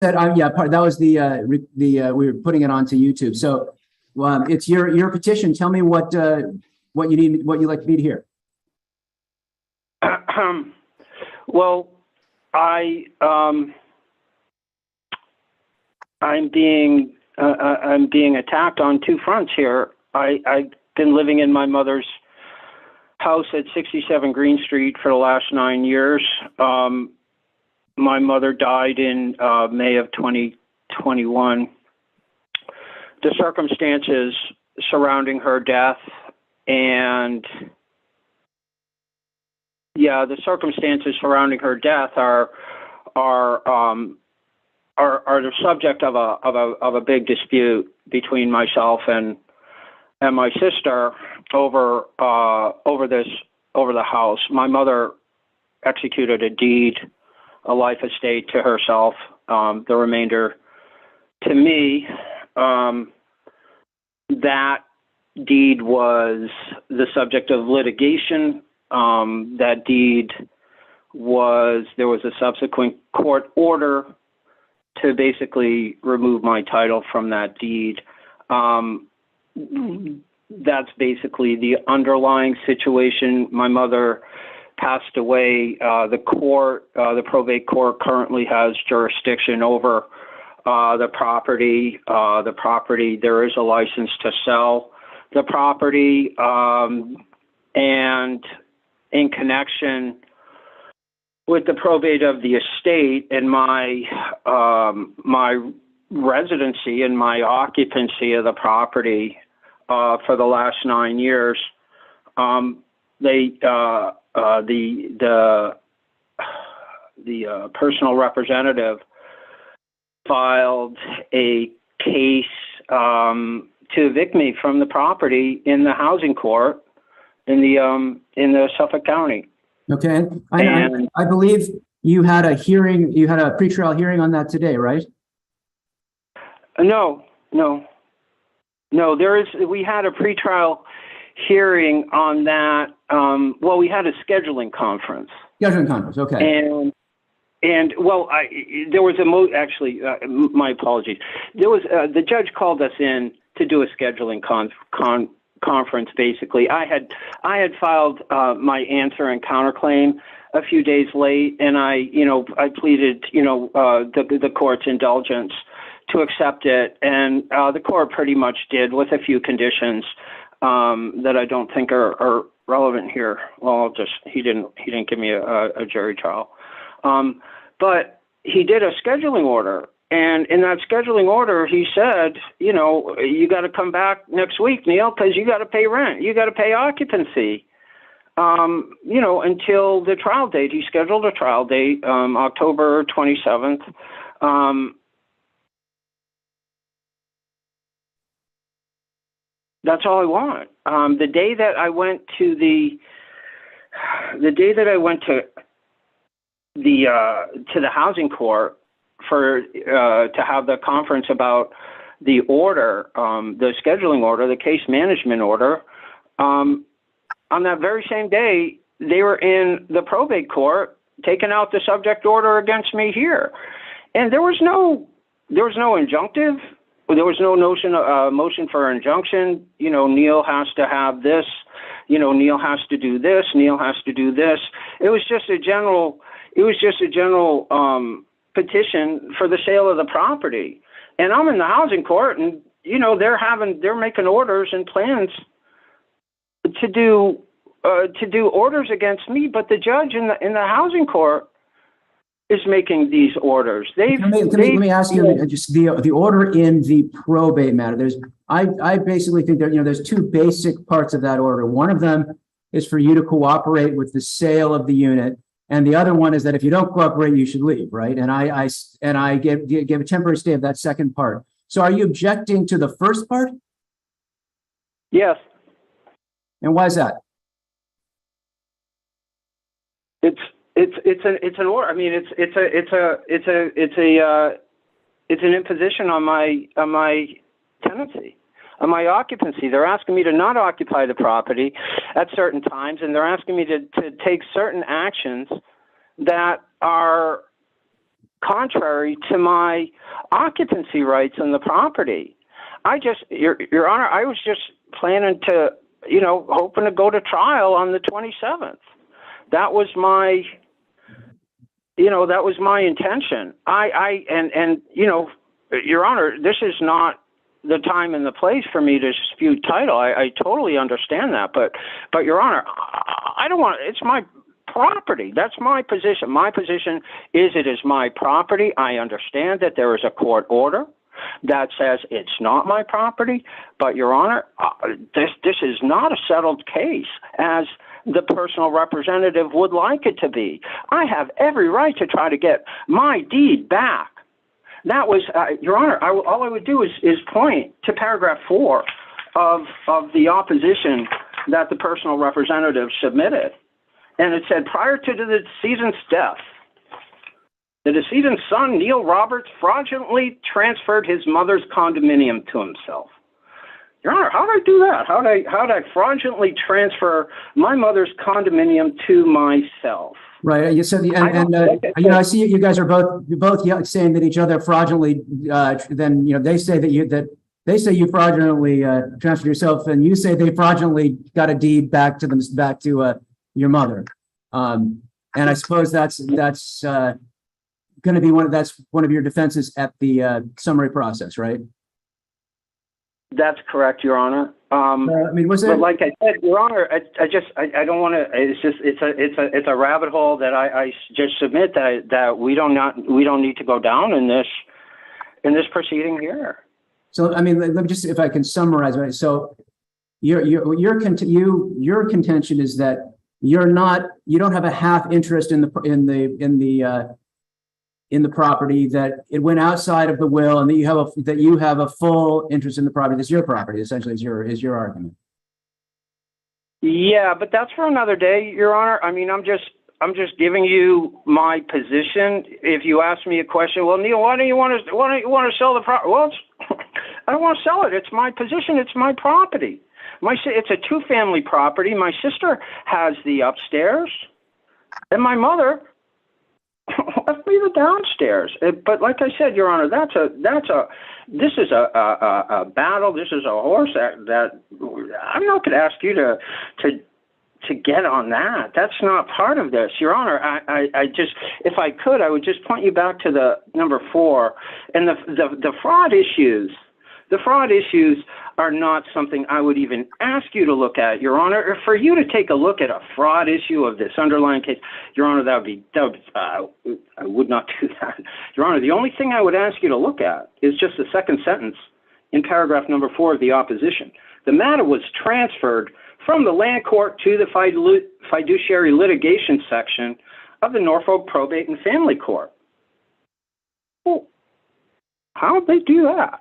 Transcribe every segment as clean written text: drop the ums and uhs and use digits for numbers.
That yeah, that was we were putting it onto YouTube. So it's your petition. Tell me what you need, what you'd like me to hear. Well, I'm being attacked on two fronts here. I've been living in my mother's house at 67 Green Street for the last 9 years. My mother died in May of 2021. The circumstances surrounding her death are the subject of a big dispute between myself and my sister over the house. My mother executed a deed, a life estate to herself, the remainder to me. That deed was the subject of litigation. That deed there was a subsequent court order to basically remove my title from that deed. That's basically the underlying situation. My mother passed away. The probate court currently has jurisdiction over the property. There is a license to sell the property, and in connection with the probate of the estate and my residency and my occupancy of the property for the last 9 years, the personal representative filed a case to evict me from the property in the housing court in the Suffolk County. Okay, I believe you had a hearing. You had a pretrial hearing on that today, right? No. We had a pretrial hearing on that. Well, we had a scheduling conference. Okay. And there was my apologies. There was the judge called us in to do a scheduling conference. Basically, I had filed my answer and counterclaim a few days late, and I pleaded the court's indulgence to accept it, and the court pretty much did, with a few conditions that I don't think are relevant here. Well, he didn't give me a jury trial, but he did a scheduling order. And in that scheduling order, he said, you got to come back next week, Neil, because you got to pay rent. You got to pay occupancy, until the trial date. He scheduled a trial date, October 27th. That's all I want. The day that I went to the housing court to have the conference about the order, the scheduling order, the case management order, on that very same day, they were in the probate court taking out the subject order against me here. And there was no injunctive. There was no motion for injunction. Neil has to have this. Neil has to do this. Neil has to do this. It was just a general petition for the sale of the property. And I'm in the housing court, and they're making orders and plans to do orders against me. But the judge in the housing court is making these orders. Let me ask you just the order in the probate matter. I basically think that there's two basic parts of that order. One of them is for you to cooperate with the sale of the unit, and the other one is that if you don't cooperate, you should leave, right? And I gave a temporary stay of that second part. So are you objecting to the first part? Yes. And why is that? It's an order. I mean, it's an imposition on my tenancy, on my occupancy. They're asking me to not occupy the property at certain times, and they're asking me to take certain actions that are contrary to my occupancy rights on the property. Your Honor, I was just planning to, hoping to go to trial on the 27th. That was my, that was my intention. Your Honor, this is not the time and the place for me to dispute title. I totally understand that, but Your Honor, I don't want, it's my property. That's my position. My position is it is my property. I understand that there is a court order that says it's not my property, but Your Honor, this is not a settled case as the personal representative would like it to be. I have every right to try to get my deed back. That was, Your Honor, all I would do is point to paragraph 4 of the opposition that the personal representative submitted. And it said, prior to the decedent's death, the decedent's son, Neil Roberts, fraudulently transferred his mother's condominium to himself. Your Honor, how did I do that? How did I fraudulently transfer my mother's condominium to myself? Right. You said, I see you guys are both saying that each other fraudulently. Then they say that you fraudulently transferred yourself, and you say they fraudulently got a deed back to your mother. And I suppose that's going to be one of your defenses at the summary process, right? That's correct, Your Honor. Was it? But like I said, Your Honor, I don't want to. It's a rabbit hole that I just submit that we don't need to go down in this proceeding here. So let me just, if I can summarize, right? So your contention is that you don't have a half interest in the property, that it went outside of the will, and that you have a full interest in the property. That's your property, essentially, is your argument. Yeah, but that's for another day, Your Honor. I mean, I'm just giving you my position. If you ask me a question, well, Neil, why don't you want to sell the property? Well, I don't want to sell it. It's my position. It's my property. It's a two-family property. My sister has the upstairs, and my mother left me the downstairs. But like I said, Your Honor, this is a battle. This is a horse that I'm not going to ask you to get on that. That's not part of this, Your Honor. I just, if I could, I would just point you back to the number 4 and the fraud issues. The fraud issues are not something I would even ask you to look at, Your Honor. Or for you to take a look at a fraud issue of this underlying case, Your Honor, I would not do that. Your Honor, the only thing I would ask you to look at is just the second sentence in paragraph number 4 of the opposition. The matter was transferred from the land court to the fiduciary litigation section of the Norfolk Probate and Family Court. Well, how did they do that?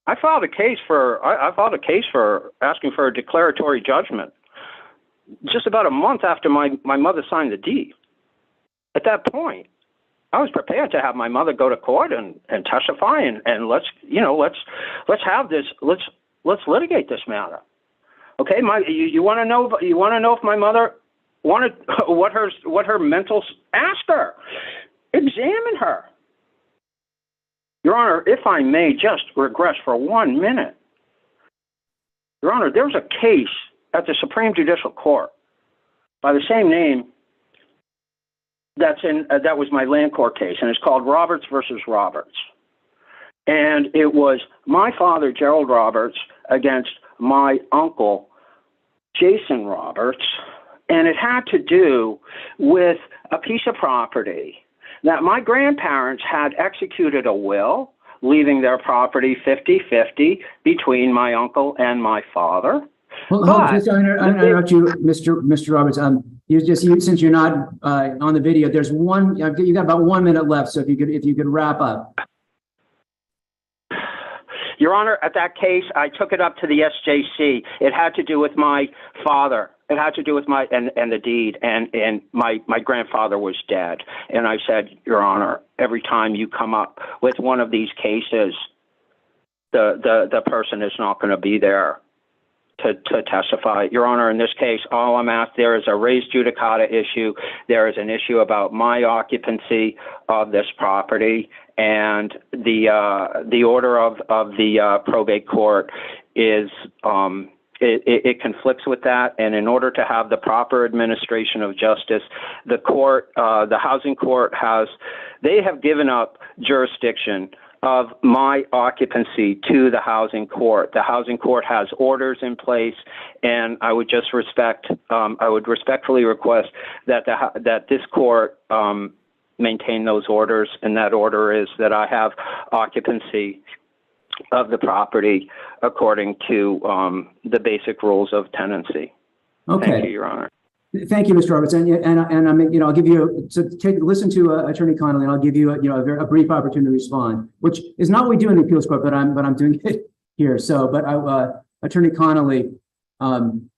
I filed a case for asking for a declaratory judgment just about a month after my mother signed the deed. At that point, I was prepared to have my mother go to court and testify and let's have this, let's litigate this matter. Okay, you want to know if my mother wanted what her mental, ask her, examine her. Your Honor, if I may just regress for 1 minute. Your Honor, there's a case at the Supreme Judicial Court by the same name that was my land court case, and it's called Roberts versus Roberts. And it was my father, Gerald Roberts, against my uncle, Jason Roberts, and it had to do with a piece of property that my grandparents had executed a will, leaving their property 50-50 between my uncle and my father. Well, I interrupt you, Mr. Roberts. Since you're not on the video, there's one. You got about 1 minute left, so if you could wrap up. Your Honor, at that case, I took it up to the SJC. It had to do with my father. It had to do with and the deed, and my grandfather was dead. And I said, Your Honor, every time you come up with one of these cases, the person is not going to be there to testify. Your Honor, in this case, all I'm asked, there is a res judicata issue. There is an issue about my occupancy of this property, and the order of the probate court is it conflicts with that. And in order to have the proper administration of justice, the court, the housing court they have given up jurisdiction of my occupancy to the housing court. The housing court has orders in place, and I would just I would respectfully request that that this court maintain those orders, and that order is that I have occupancy of the property according to the basic rules of tenancy. Okay. Thank you, Your Honor. Thank you, Mr. Roberts. And I mean, I'll give you, so listen to Attorney Connolly, and I'll give you, a brief opportunity to respond, which is not what we do in the appeals court, but I'm doing it here. So, but Attorney Connolly, and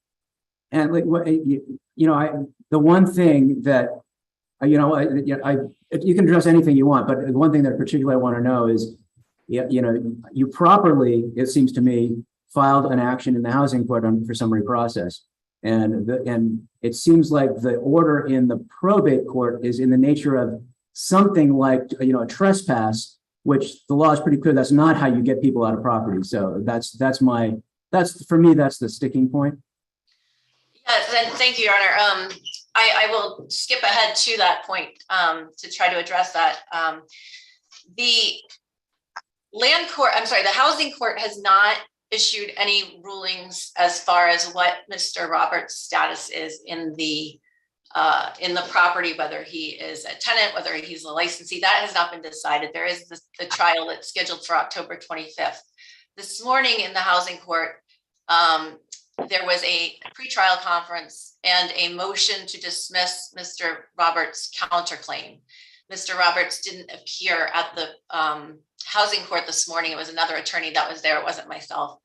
like, the one thing that, you can address anything you want, but the one thing that particularly I want to know is, you properly, it seems to me, filed an action in the housing court for summary process. And it seems like the order in the probate court is in the nature of something like, a trespass, which the law is pretty clear. That's not how you get people out of property. So for me, that's the sticking point. Yes, and thank you, Your Honor. I will skip ahead to that point to try to address that. The housing court has not issued any rulings as far as what Mr. Roberts' status is in the property, whether he is a tenant, whether he's a licensee. That has not been decided. There is the trial that's scheduled for October 25th. This morning in the housing court, there was a pretrial conference and a motion to dismiss Mr. Roberts' counterclaim. Mr. Roberts didn't appear at the housing court this morning. It was another attorney that was there. It wasn't myself.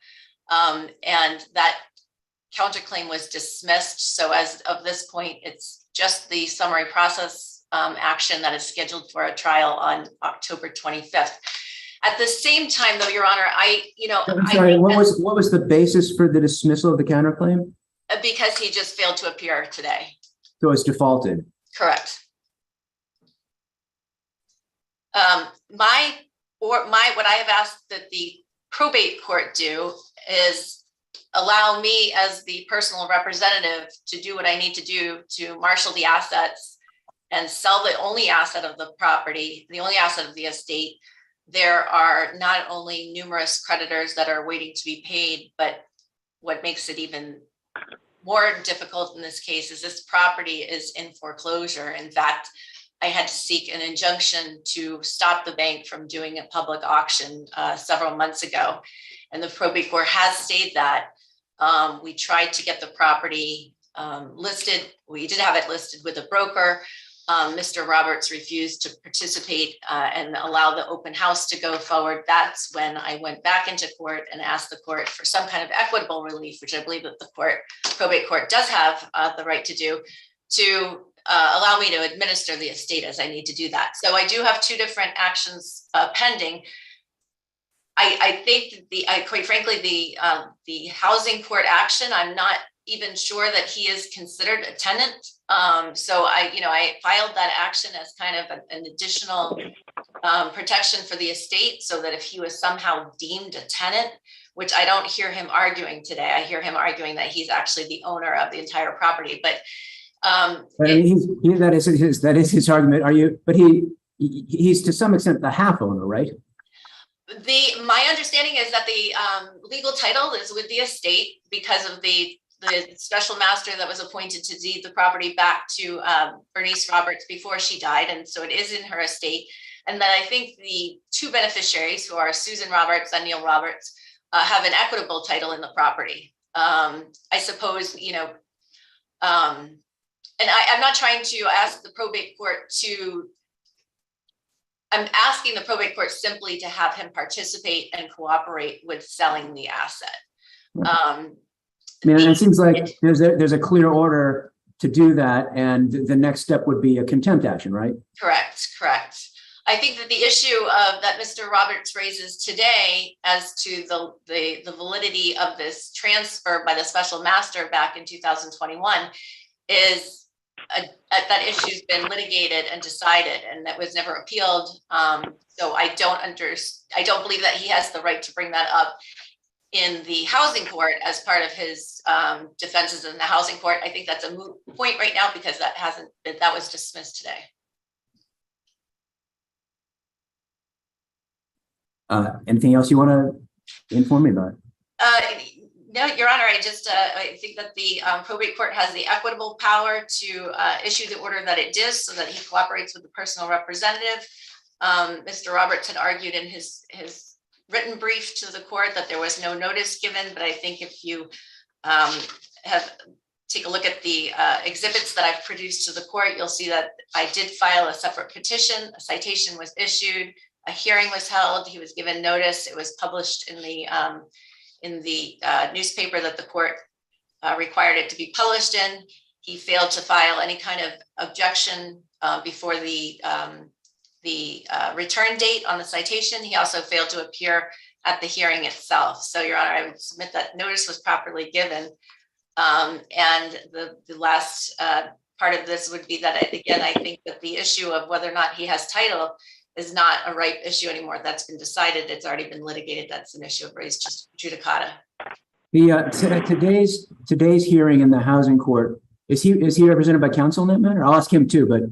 And that counterclaim was dismissed. So as of this point, it's just the summary process action that is scheduled for a trial on October 25th. At the same time, though, Your Honor, I'm sorry, what was the basis for the dismissal of the counterclaim? Because he just failed to appear today. So it's defaulted. Correct. What I have asked that the probate court do is allow me as the personal representative to do what I need to do to marshal the assets and sell the only asset of the property, the only asset of the estate. There are not only numerous creditors that are waiting to be paid, but what makes it even more difficult in this case is this property is in foreclosure. In fact, I had to seek an injunction to stop the bank from doing a public auction several months ago. And the probate court has stayed that. We tried to get the property listed. We did have it listed with a broker. Mr. Roberts refused to participate and allow the open house to go forward. That's when I went back into court and asked the court for some kind of equitable relief, which I believe that the probate court does have the right to do, to allow me to administer the estate as I need to do that. So I do have two different actions pending. I think quite frankly, the housing court action, I'm not even sure that he is considered a tenant. So I filed that action as kind of an additional protection for the estate, so that if he was somehow deemed a tenant, which I don't hear him arguing today, I hear him arguing that he's actually the owner of the entire property. But that is his argument. But he's to some extent the half owner, right? My understanding is that the legal title is with the estate because of the special master that was appointed to deed the property back to Bernice Roberts before she died. And so it is in her estate. And then I think the two beneficiaries, who are Susan Roberts and Neil Roberts, have an equitable title in the property. I suppose, and I'm not trying to ask the probate court I'm asking the probate court simply to have him participate and cooperate with selling the asset. It seems like there's a clear order to do that, and the next step would be a contempt action, right? Correct. I think that the issue of that Mr. Roberts raises today as to the validity of this transfer by the special master back in 2021 is that issue's been litigated and decided, and that was never appealed. So I don't believe that he has the right to bring that up in the housing court as part of his defenses in the housing court. I think that's a moot point right now because that was dismissed today. Anything else you want to inform me about? No, Your Honor, I think that the probate court has the equitable power to issue the order that it did so that he cooperates with the personal representative. Mr. Roberts had argued in his written brief to the court that there was no notice given, but I think if you take a look at the exhibits that I've produced to the court, you'll see that I did file a separate petition, a citation was issued, a hearing was held, he was given notice, it was published in the newspaper that the court required it to be published in. He failed to file any kind of objection before the return date on the citation. He also failed to appear at the hearing itself. So, Your Honor, I would submit that notice was properly given. And the last part of this would be that, again, I think that the issue of whether or not he has title is not a ripe issue anymore. That's been decided. It's already been litigated. That's an issue of raised judicata. Today's hearing in the housing court, is he represented by counsel in that matter? I'll ask him too, but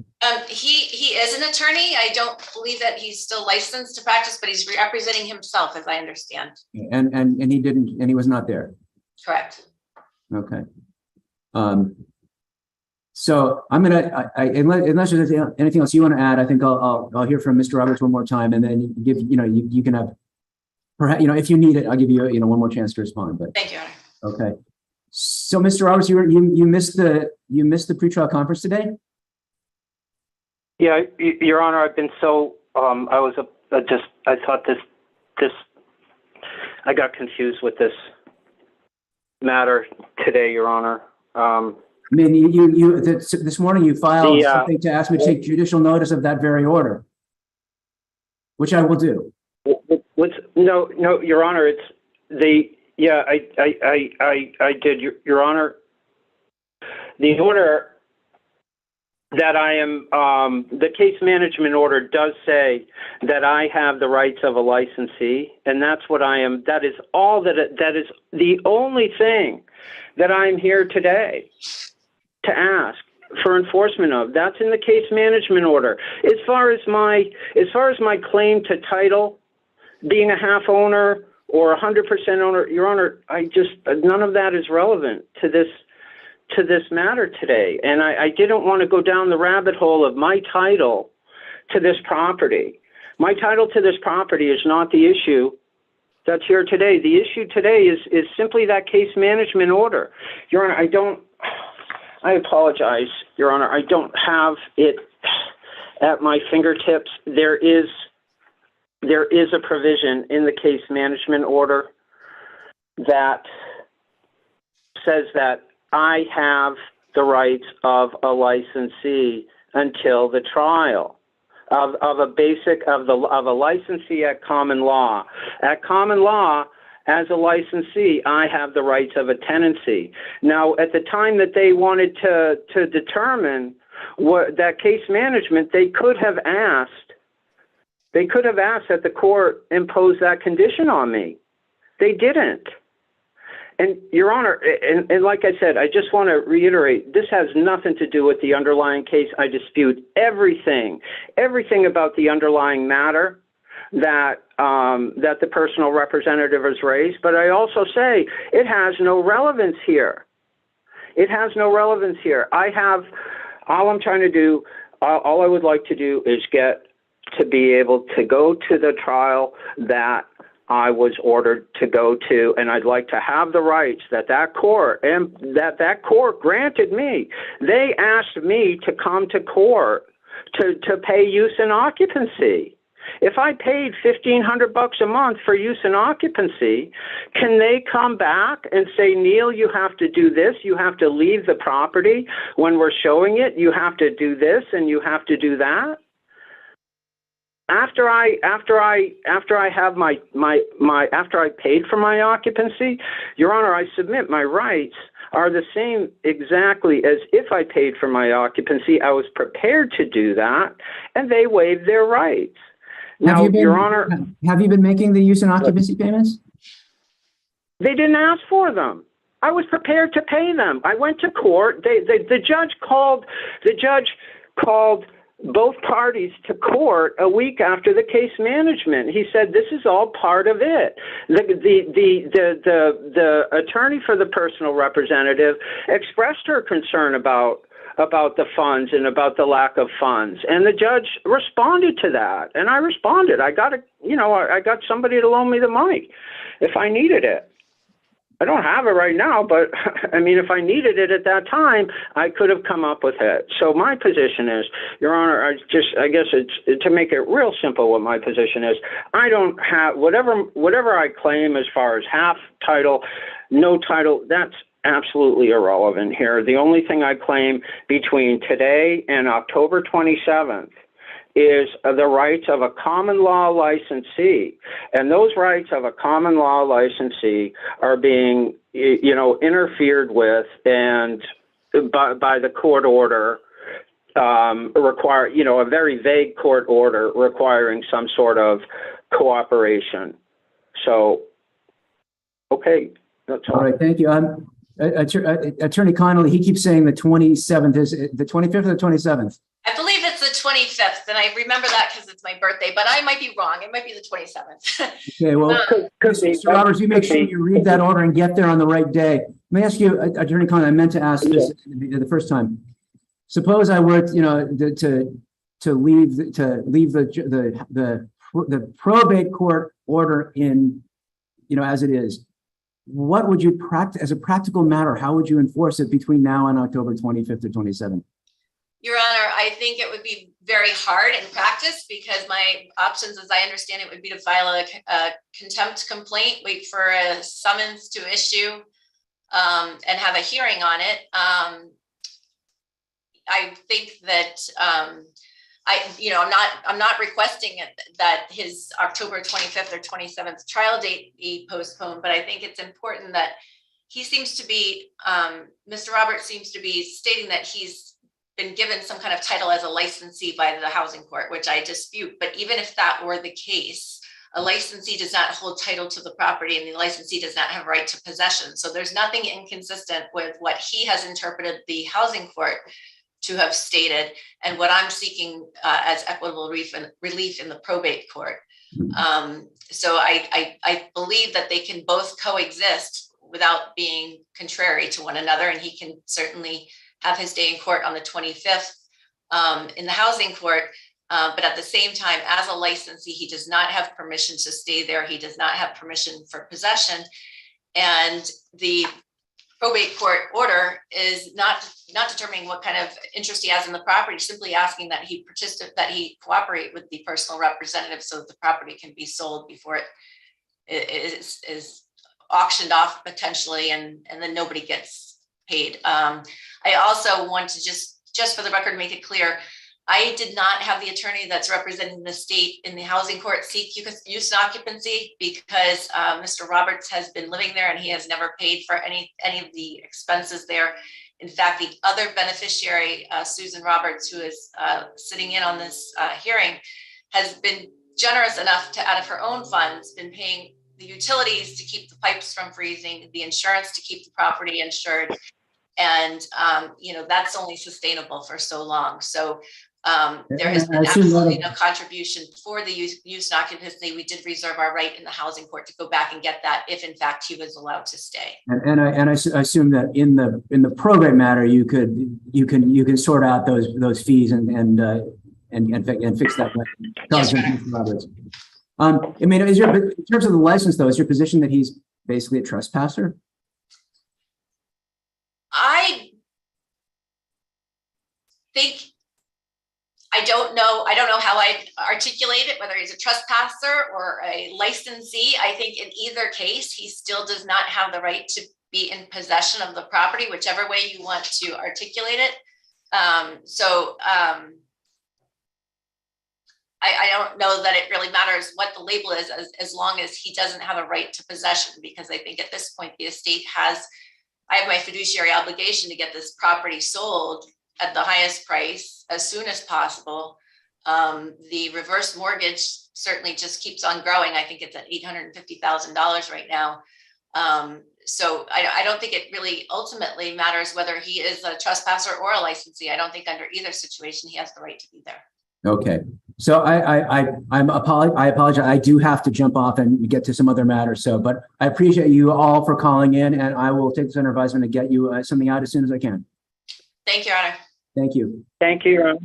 he is an attorney. I don't believe that he's still licensed to practice, but he's representing himself, as I understand. And he was not there. Correct. Okay. So I'm gonna, unless there's anything else you want to add, I think I'll hear from Mr. Roberts one more time, and then you can have, perhaps, if you need it, I'll give you one more chance to respond. But thank you, Honor. Okay. So, Mr. Roberts, you missed the pretrial conference today? Yeah, Your Honor, I've been so I thought this I got confused with this matter today, Your Honor. I mean, this morning you filed something to ask me to take judicial notice of that very order, which I will do. No, Your Honor, it's I did, Your Honor. The order that I am, the case management order does say that I have the rights of a licensee, and that's what I am. That is all that is the only thing that I'm here today to ask for enforcement of. That's in the case management order. As far as my claim to title, being a half owner or 100% owner, Your Honor, none of that is relevant to this matter today. And I didn't want to go down the rabbit hole of my title to this property. My title to this property is not the issue that's here today. The issue today is simply that case management order. Your Honor, I apologize, Your Honor. I don't have it at my fingertips. There is a provision in the case management order that says that I have the rights of a licensee until the trial of a licensee at common law. At common law, as a licensee, I have the rights of a tenancy. Now, at the time that they wanted to determine what that case management, they could have asked that the court impose that condition on me. They didn't. And Your Honor, and like I said, I just want to reiterate, this has nothing to do with the underlying case. I dispute everything about the underlying matter that the personal representative has raised. But I also say it has no relevance here. It has no relevance here. All I'm trying to do, all I would like to do is get to be able to go to the trial that I was ordered to go to, and I'd like to have the rights that court and that court granted me. They asked me to come to court to pay use and occupancy. If I paid $1,500 a month for use and occupancy, can they come back and say, Neil, you have to do this, you have to leave the property when we're showing it, you have to do this and you have to do that? after I paid for my occupancy, Your Honor, I submit my rights are the same exactly as if I paid for my occupancy. I was prepared to do that, and they waived their rights. Now, Your Honor, have you been making the use and occupancy payments? they didn't ask for them. I was prepared to pay them. I went to court. The judge called both parties to court a week after the case management. He said, this is all part of it. The attorney for the personal representative expressed her concern about the funds and about the lack of funds. And the judge responded to that. And I responded. I got somebody to loan me the money if I needed it. I don't have it right now, but I mean, if I needed it at that time, I could have come up with it. So my position is, Your Honor, I guess it's to make it real simple. What my position is, I don't have whatever I claim as far as half title, no title. That's absolutely irrelevant here. The only thing I claim between today and October 27th is the rights of a common law licensee. And those rights of a common law licensee are being, interfered with and by the court order, a very vague court order requiring some sort of cooperation. So, okay, that's all. All right, thank you. Attorney Connolly, he keeps saying the 27th. Is it the 25th or the 27th? I believe it's the 25th, and I remember that because it's my birthday, but I might be wrong. It might be the 27th. Okay, well, Mr. Roberts, you make sure you read that order and get there on the right day. Let me ask you, Attorney Connolly, I meant to ask this the first time. Suppose I were, to leave the probate court order in, as it is. What would you practice as a practical matter? How would you enforce it between now and October 25th or 27th? Your Honor, I think it would be very hard in practice because my options, as I understand it, would be to file a contempt complaint, wait for a summons to issue, and have a hearing on it. I think that I'm not requesting that his October 25th or 27th trial date be postponed, but I think it's important that he seems to be, Mr. Roberts seems to be stating that he's been given some kind of title as a licensee by the housing court, which I dispute. But even if that were the case, a licensee does not hold title to the property and the licensee does not have right to possession. So there's nothing inconsistent with what he has interpreted the housing court to have stated and what I'm seeking as equitable relief in the probate court. So I believe that they can both coexist without being contrary to one another, and he can certainly have his day in court on the 25th in the housing court. But at the same time, as a licensee, he does not have permission to stay there. He does not have permission for possession. And the probate court order is not determining what kind of interest he has in the property, simply asking that he cooperate with the personal representative so that the property can be sold before it is auctioned off potentially, and then nobody gets paid. I also want to just for the record, make it clear, I did not have the attorney that's representing the state in the housing court seek use and occupancy because Mr. Roberts has been living there and he has never paid for any of the expenses there. In fact, the other beneficiary, Susan Roberts, who is sitting in on this hearing, has been generous enough to, out of her own funds, been paying the utilities to keep the pipes from freezing, the insurance to keep the property insured. And, that's only sustainable for so long. So there has been absolutely no contribution for the use and occupancy. We did reserve our right in the housing court to go back and get that if in fact he was allowed to stay. And I assume that in the probate matter, you can sort out those fees and fix that. Yes, in terms of the license though, is your position that he's basically a trespasser? I don't know how I'd articulate it, whether he's a trespasser or a licensee. I think in either case, he still does not have the right to be in possession of the property, whichever way you want to articulate it. I don't know that it really matters what the label is, as long as he doesn't have a right to possession, because I think at this point, the estate I have my fiduciary obligation to get this property sold at the highest price as soon as possible. The reverse mortgage certainly just keeps on growing. I think it's at $850,000 right now. So I don't think it really ultimately matters whether he is a trespasser or a licensee. I don't think under either situation, he has the right to be there. Okay. So I apologize. I do have to jump off and get to some other matters. So, but I appreciate you all for calling in, and I will take this under advisement to get you something out as soon as I can. Thank you, Your Honor. Thank you. Thank you, Your Honor.